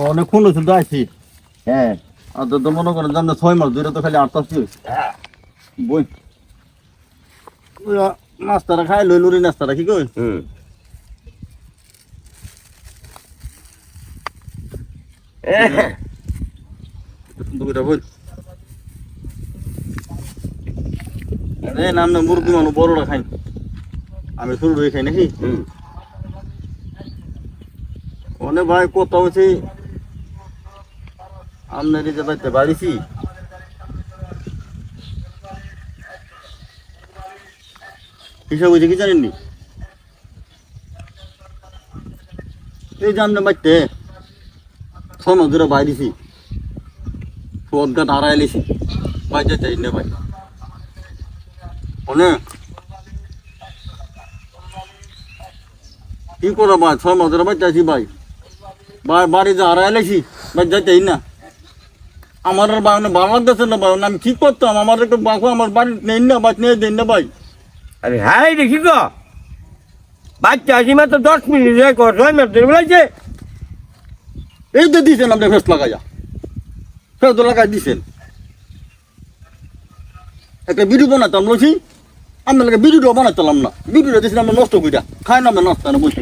অনেকক্ষণ হয়েছে তো আইছি। হ্যাঁ আর তো মনে করেন যে আমরা 6 মাস ধরে তো খালি আটটাছি হয়েছে বই নাস্তাটা খাই লই লুরি নাস্তাটা কি কই হুম দুইটা বই নাম না মুরগি মানুষ বড়রা খাই আমি শুরু হয়ে খাই নাকি হুম অনেক ভাই কথা হয়েছে আপনার যে বাড়িতে বাড়িছি হিসাব হয়েছে কি জানেননি এই যে আপনার বাড়িতে 6 মাস ধরে বাইরেছি পদঘাট হারাই লিছি বাইরে চাই না ভাই অনেক কি করো ভাই 6 মাস ধরে বাইরে আছি ভাই বাড়ি যে হারাই লিছি বাইরে চাই না আমার আর ভালো লাগতেছে না ভাই আমি ঠিক করতাম আমার একটু বাঁকো আমার বাড়ি নেই না বাড়ি নিয়ে দেন না ভাই আরে হ্যাঁ দেখি গো বাচ্চা আসি মাত্র 10 মিনিট কর 6 মাস ধরে বলেছে এই তো দিয়েছেন আপনি ফেস লাগাইয়া ফেস তো লাগাই দিয়েছেন একটা ভিডিও বানাতাম বলছি আপনার লাগে ভিডিওটা বানাতাম না ভিডিওটা দিয়েছেন আমরা নষ্ট কইটা খাই না আমরা নাস্তা না বলছি